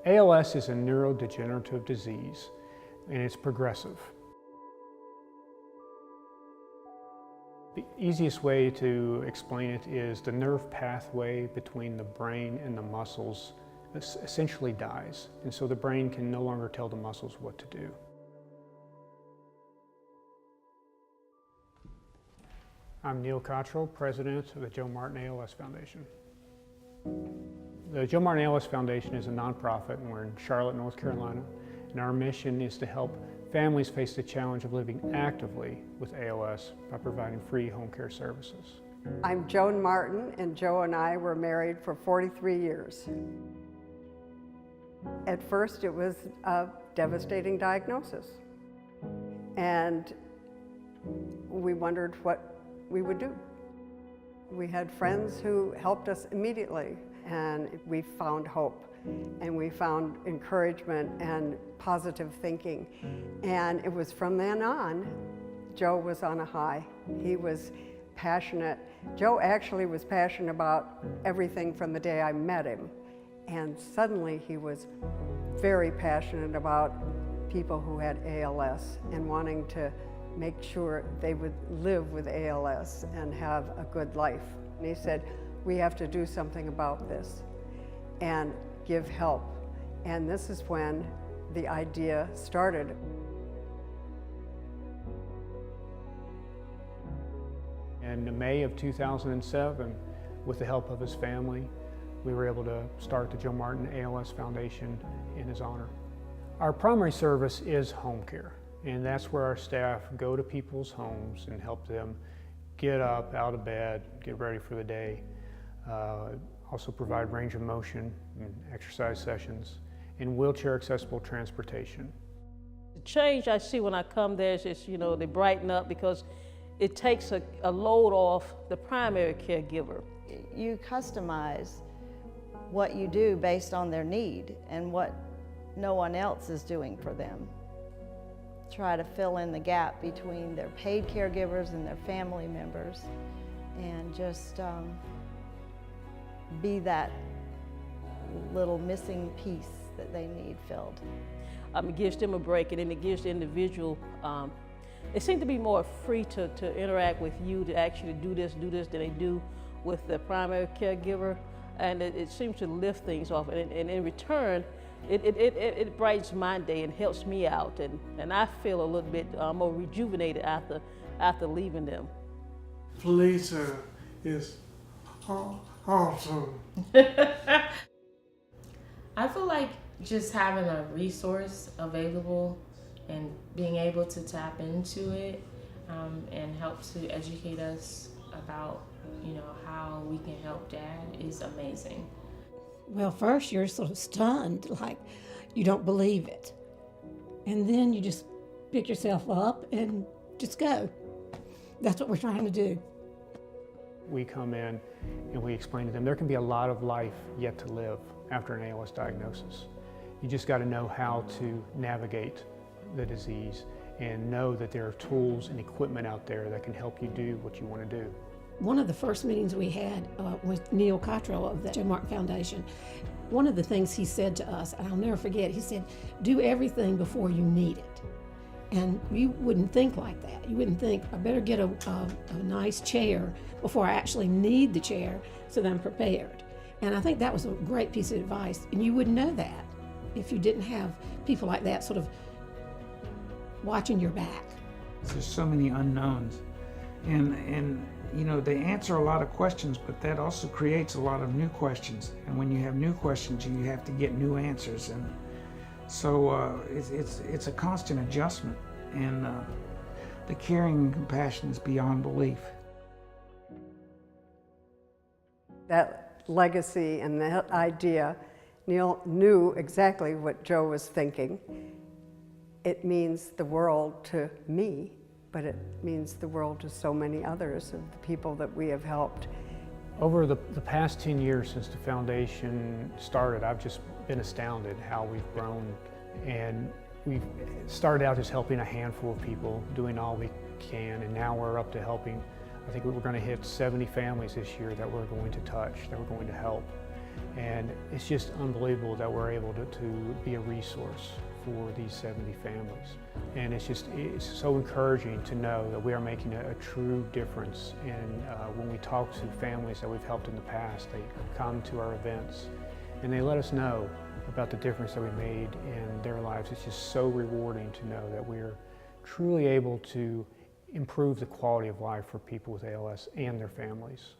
ALS is a neurodegenerative disease, and it's progressive. The easiest way to explain it is the nerve pathway between the brain and the muscles essentially dies, and so the brain can no longer tell the muscles what to do. I'm Neil Cottrell, president of the Joe Martin ALS Foundation. The Joe Martin ALS Foundation is a nonprofit, and we're in Charlotte, North Carolina, and our mission is to help families face the challenge of living actively with ALS by providing free home care services. I'm Joan Martin, and Joe and I were married for 43 years. At first, it was a devastating diagnosis, and we wondered what we would do. We had friends who helped us immediately, and we found hope, and we found encouragement and positive thinking. And it was from then on, Joe was on a high. He was passionate. Joe actually was passionate about everything from the day I met him. And suddenly he was very passionate about people who had ALS and wanting to make sure they would live with ALS and have a good life. And he said, we have to do something about this and give help. And this is when the idea started. In May of 2007, with the help of his family, we were able to start the Joe Martin ALS Foundation in his honor. Our primary service is home care, and that's where our staff go to people's homes and help them get up out of bed, get ready for the day. Also provide range of motion and exercise sessions and wheelchair accessible transportation. The change I see when I come there is just, they brighten up because it takes a load off the primary caregiver. You customize what you do based on their need and what no one else is doing for them. Try to fill in the gap between their paid caregivers and their family members, and just be that little missing piece that they need filled. It gives them a break, and then it gives the individual, it seems to be more free to interact with you, to actually do this than they do with the primary caregiver. And it seems to lift things off, and in return, it brightens my day and helps me out, and I feel a little bit more rejuvenated after leaving them. Felicia is awesome. I feel like just having a resource available and being able to tap into it and help to educate us about how we can help Dad is amazing. Well, first you're sort of stunned, like you don't believe it. And then you just pick yourself up and just go. That's what we're trying to do. We come in and we explain to them there can be a lot of life yet to live after an ALS diagnosis. You just got to know how to navigate the disease and know that there are tools and equipment out there that can help you do what you want to do. One of the first meetings we had with Neil Cottrell of the Joe Martin Foundation, one of the things he said to us, and I'll never forget, he said, do everything before you need it. And you wouldn't think like that. You wouldn't think, I better get a nice chair before I actually need the chair so that I'm prepared. And I think that was a great piece of advice. And you wouldn't know that if you didn't have people like that sort of watching your back. There's so many unknowns. And they answer a lot of questions, but that also creates a lot of new questions. And when you have new questions, you have to get new answers. And so it's a constant adjustment. And the caring and compassion is beyond belief. That legacy and that idea, Neil knew exactly what Joe was thinking. It means the world to me, but it means the world to so many others of the people that we have helped. Over the past 10 years since the foundation started, I've just been astounded how we've grown. And we've started out just helping a handful of people, doing all we can, and now we're up to helping, I think we're going to hit 70 families this year that we're going to touch, that we're going to help. And it's just unbelievable that we're able to be a resource for these 70 families. And it's so encouraging to know that we are making a true difference. And when we talk to families that we've helped in the past, they come to our events and they let us know about the difference that we made in their lives. It's just so rewarding to know that we're truly able to improve the quality of life for people with ALS and their families.